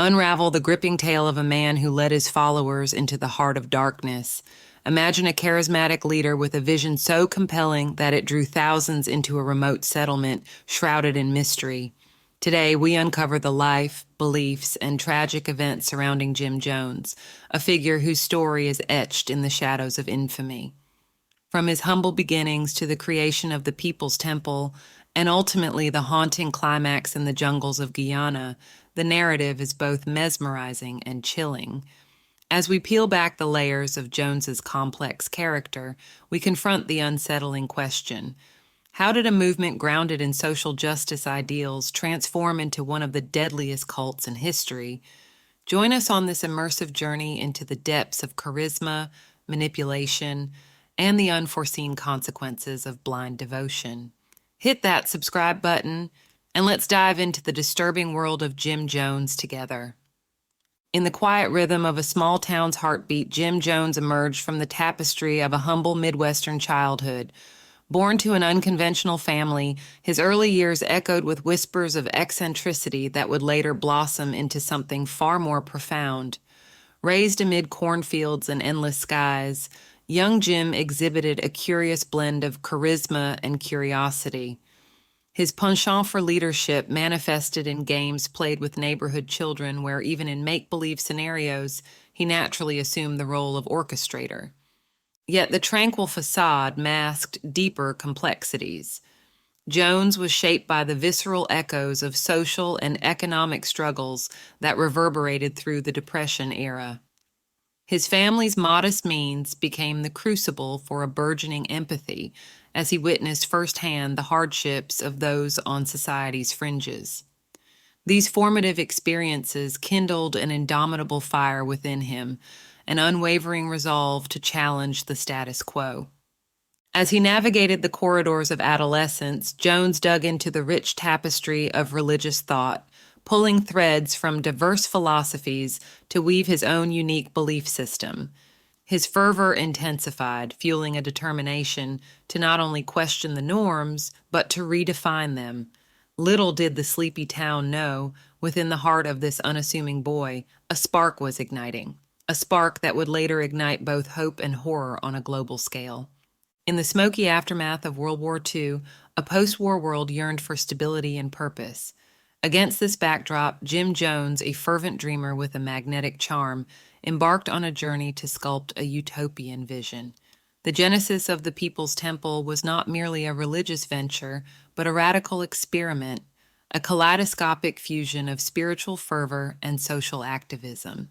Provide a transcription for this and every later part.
Unravel the gripping tale of a man who led his followers into the heart of darkness. Imagine a charismatic leader with a vision so compelling that it drew thousands into a remote settlement shrouded in mystery. Today, we uncover the life, beliefs, and tragic events surrounding Jim Jones, a figure whose story is etched in the shadows of infamy. From his humble beginnings to the creation of the People's Temple, and ultimately the haunting climax in the jungles of Guyana, the narrative is both mesmerizing and chilling. As we peel back the layers of Jones's complex character, we confront the unsettling question: how did a movement grounded in social justice ideals transform into one of the deadliest cults in history? Join us on this immersive journey into the depths of charisma, manipulation, and the unforeseen consequences of blind devotion. Hit that subscribe button, and let's dive into the disturbing world of Jim Jones together. In the quiet rhythm of a small town's heartbeat, Jim Jones emerged from the tapestry of a humble Midwestern childhood. Born to an unconventional family, his early years echoed with whispers of eccentricity that would later blossom into something far more profound. Raised amid cornfields and endless skies, young Jim exhibited a curious blend of charisma and curiosity. His penchant for leadership manifested in games played with neighborhood children where even in make-believe scenarios, he naturally assumed the role of orchestrator. Yet the tranquil facade masked deeper complexities. Jones was shaped by the visceral echoes of social and economic struggles that reverberated through the Depression era. His family's modest means became the crucible for a burgeoning empathy as he witnessed firsthand the hardships of those on society's fringes. These formative experiences kindled an indomitable fire within him, an unwavering resolve to challenge the status quo. As he navigated the corridors of adolescence, Jones dug into the rich tapestry of religious thought, pulling threads from diverse philosophies to weave his own unique belief system. His fervor intensified, fueling a determination to not only question the norms, but to redefine them. Little did the sleepy town know, within the heart of this unassuming boy, a spark was igniting. A spark that would later ignite both hope and horror on a global scale. In the smoky aftermath of World War II, a post-war world yearned for stability and purpose. Against this backdrop, Jim Jones, a fervent dreamer with a magnetic charm, embarked on a journey to sculpt a utopian vision. The genesis of the People's Temple was not merely a religious venture, but a radical experiment, a kaleidoscopic fusion of spiritual fervor and social activism.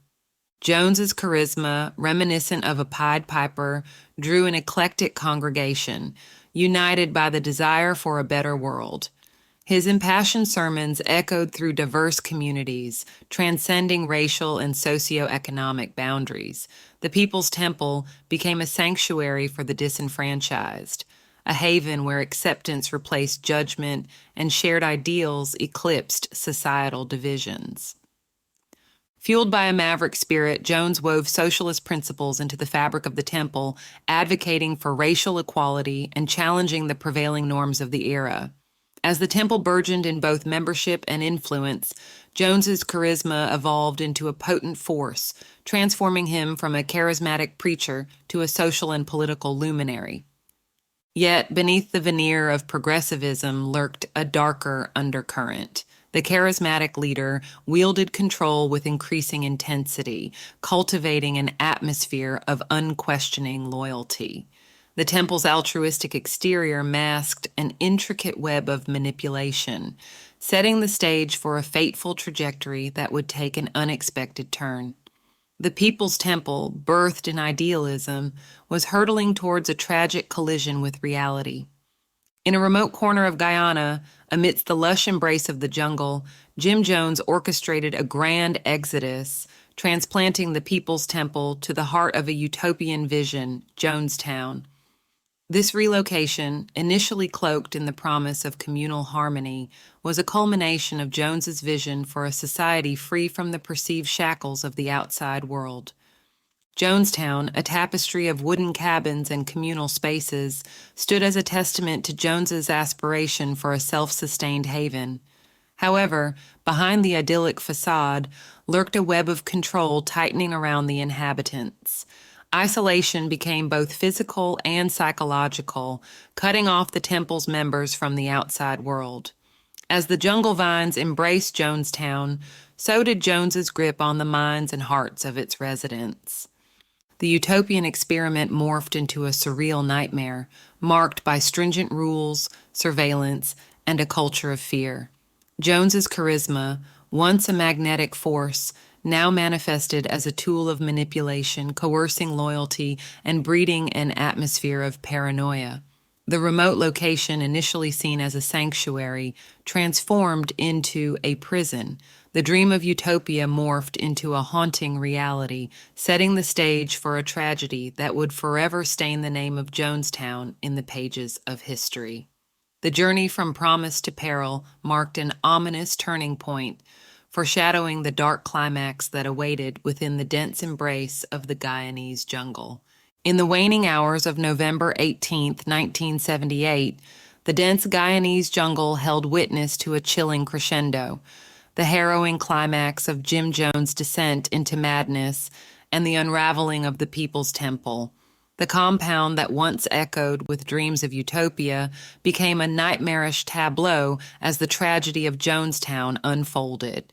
Jones's charisma, reminiscent of a Pied Piper, drew an eclectic congregation, united by the desire for a better world. His impassioned sermons echoed through diverse communities, transcending racial and socioeconomic boundaries. The People's Temple became a sanctuary for the disenfranchised, a haven where acceptance replaced judgment and shared ideals eclipsed societal divisions. Fueled by a maverick spirit, Jones wove socialist principles into the fabric of the temple, advocating for racial equality and challenging the prevailing norms of the era. As the temple burgeoned in both membership and influence, Jones's charisma evolved into a potent force, transforming him from a charismatic preacher to a social and political luminary. Yet, beneath the veneer of progressivism lurked a darker undercurrent. The charismatic leader wielded control with increasing intensity, cultivating an atmosphere of unquestioning loyalty. The temple's altruistic exterior masked an intricate web of manipulation, setting the stage for a fateful trajectory that would take an unexpected turn. The People's Temple, birthed in idealism, was hurtling towards a tragic collision with reality. In a remote corner of Guyana, amidst the lush embrace of the jungle, Jim Jones orchestrated a grand exodus, transplanting the People's Temple to the heart of a utopian vision, Jonestown. This relocation, initially cloaked in the promise of communal harmony, was a culmination of Jones's vision for a society free from the perceived shackles of the outside world. Jonestown, a tapestry of wooden cabins and communal spaces, stood as a testament to Jones's aspiration for a self-sustained haven. However, behind the idyllic facade lurked a web of control tightening around the inhabitants. Isolation became both physical and psychological, cutting off the temple's members from the outside world. As the jungle vines embraced Jonestown, so did Jones's grip on the minds and hearts of its residents. The utopian experiment morphed into a surreal nightmare, marked by stringent rules, surveillance, and a culture of fear. Jones's charisma, once a magnetic force, now manifested as a tool of manipulation, coercing loyalty, and breeding an atmosphere of paranoia. The remote location, initially seen as a sanctuary, transformed into a prison. The dream of utopia morphed into a haunting reality, setting the stage for a tragedy that would forever stain the name of Jonestown in the pages of history. The journey from promise to peril marked an ominous turning point, foreshadowing the dark climax that awaited within the dense embrace of the Guyanese jungle. In the waning hours of November 18, 1978, the dense Guyanese jungle held witness to a chilling crescendo, the harrowing climax of Jim Jones' descent into madness and the unraveling of the People's Temple. The compound that once echoed with dreams of utopia became a nightmarish tableau as the tragedy of Jonestown unfolded.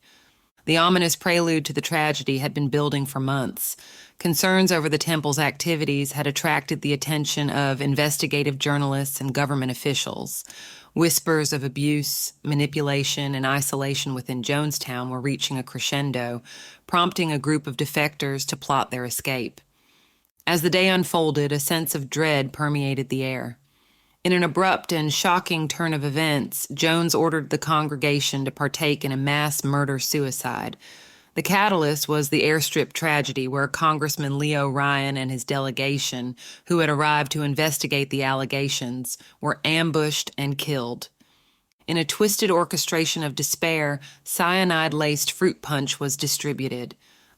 The ominous prelude to the tragedy had been building for months. Concerns over the temple's activities had attracted the attention of investigative journalists and government officials. Whispers of abuse, manipulation, and isolation within Jonestown were reaching a crescendo, prompting a group of defectors to plot their escape. As the day unfolded, a sense of dread permeated the air. In an abrupt and shocking turn of events, Jones ordered the congregation to partake in a mass murder-suicide. The catalyst was the airstrip tragedy where Congressman Leo Ryan and his delegation, who had arrived to investigate the allegations, were ambushed and killed. In a twisted orchestration of despair, cyanide-laced fruit punch was distributed.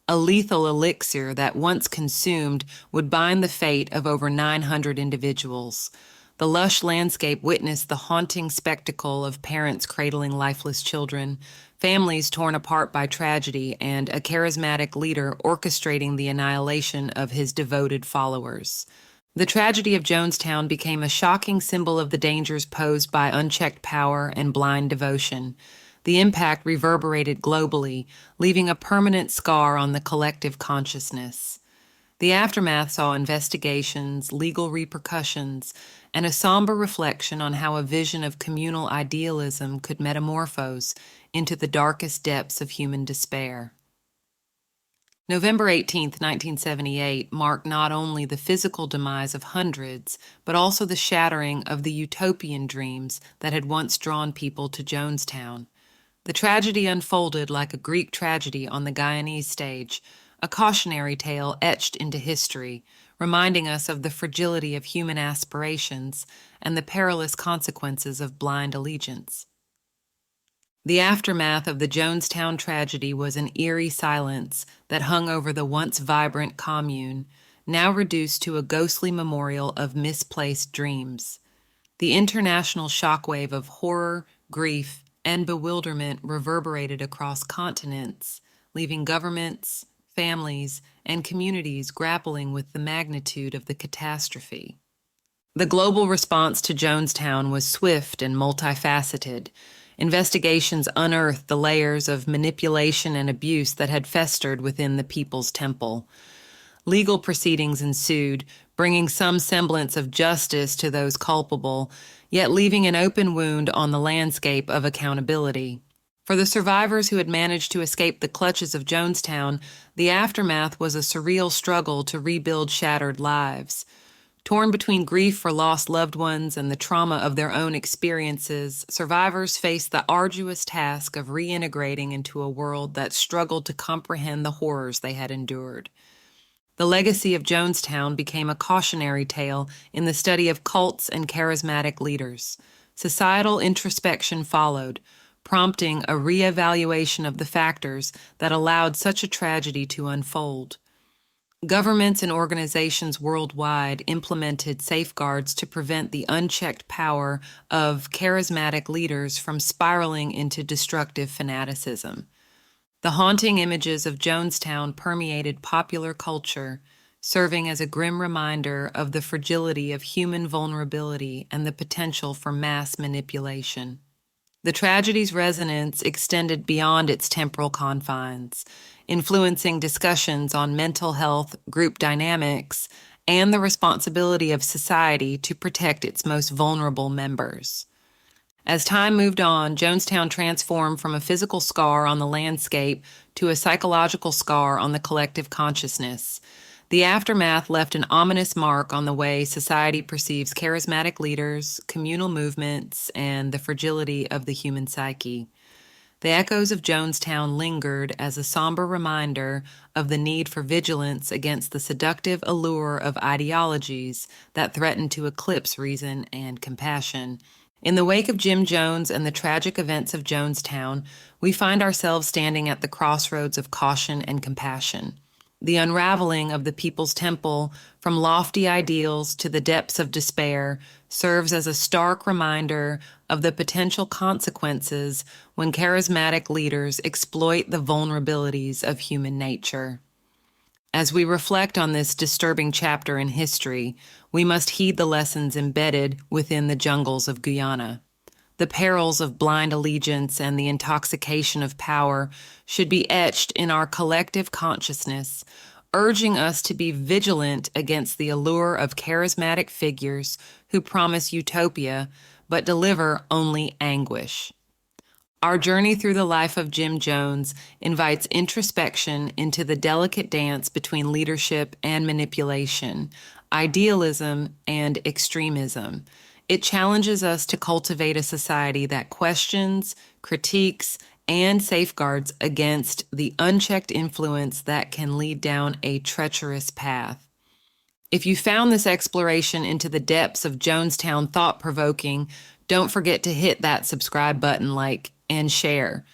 A lethal elixir that, once consumed, would bind the fate of over 900 individuals. The lush landscape witnessed the haunting spectacle of parents cradling lifeless children, families torn apart by tragedy, and a charismatic leader orchestrating the annihilation of his devoted followers. The tragedy of Jonestown became a shocking symbol of the dangers posed by unchecked power and blind devotion. The impact reverberated globally, leaving a permanent scar on the collective consciousness. The aftermath saw investigations, legal repercussions, and a somber reflection on how a vision of communal idealism could metamorphose into the darkest depths of human despair. November 18, 1978, marked not only the physical demise of hundreds, but also the shattering of the utopian dreams that had once drawn people to Jonestown. The tragedy unfolded like a Greek tragedy on the Guyanese stage, a cautionary tale etched into history, reminding us of the fragility of human aspirations and the perilous consequences of blind allegiance. The aftermath of the Jonestown tragedy was an eerie silence that hung over the once vibrant commune, now reduced to a ghostly memorial of misplaced dreams. The international shockwave of horror, grief, and bewilderment reverberated across continents, leaving governments, families, and communities grappling with the magnitude of the catastrophe. The global response to Jonestown was swift and multifaceted. Investigations unearthed the layers of manipulation and abuse that had festered within the People's Temple. Legal proceedings ensued, bringing some semblance of justice to those culpable, yet leaving an open wound on the landscape of accountability. For the survivors who had managed to escape the clutches of Jonestown, the aftermath was a surreal struggle to rebuild shattered lives. Torn between grief for lost loved ones and the trauma of their own experiences, survivors faced the arduous task of reintegrating into a world that struggled to comprehend the horrors they had endured. The legacy of Jonestown became a cautionary tale in the study of cults and charismatic leaders. Societal introspection followed, prompting a reevaluation of the factors that allowed such a tragedy to unfold. Governments and organizations worldwide implemented safeguards to prevent the unchecked power of charismatic leaders from spiraling into destructive fanaticism. The haunting images of Jonestown permeated popular culture, serving as a grim reminder of the fragility of human vulnerability and the potential for mass manipulation. The tragedy's resonance extended beyond its temporal confines, influencing discussions on mental health, group dynamics, and the responsibility of society to protect its most vulnerable members. As time moved on, Jonestown transformed from a physical scar on the landscape to a psychological scar on the collective consciousness. The aftermath left an ominous mark on the way society perceives charismatic leaders, communal movements, and the fragility of the human psyche. The echoes of Jonestown lingered as a somber reminder of the need for vigilance against the seductive allure of ideologies that threaten to eclipse reason and compassion. In the wake of Jim Jones and the tragic events of Jonestown, we find ourselves standing at the crossroads of caution and compassion. The unraveling of the People's Temple from lofty ideals to the depths of despair serves as a stark reminder of the potential consequences when charismatic leaders exploit the vulnerabilities of human nature. As we reflect on this disturbing chapter in history, we must heed the lessons embedded within the jungles of Guyana. The perils of blind allegiance and the intoxication of power should be etched in our collective consciousness, urging us to be vigilant against the allure of charismatic figures who promise utopia but deliver only anguish. Our journey through the life of Jim Jones invites introspection into the delicate dance between leadership and manipulation, idealism and extremism. It challenges us to cultivate a society that questions, critiques, and safeguards against the unchecked influence that can lead down a treacherous path. If you found this exploration into the depths of Jonestown thought-provoking, don't forget to hit that subscribe button, and share.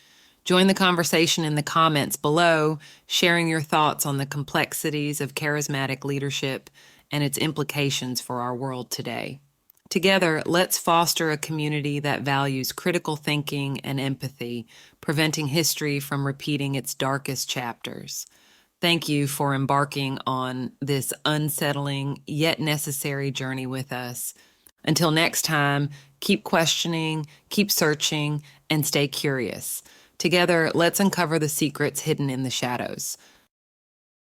Join the conversation in the comments below, sharing your thoughts on the complexities of charismatic leadership and its implications for our world today. Together, let's foster a community that values critical thinking and empathy, preventing history from repeating its darkest chapters. Thank you for embarking on this unsettling yet necessary journey with us. Until next time, keep questioning, keep searching, and stay curious. Together, let's uncover the secrets hidden in the shadows.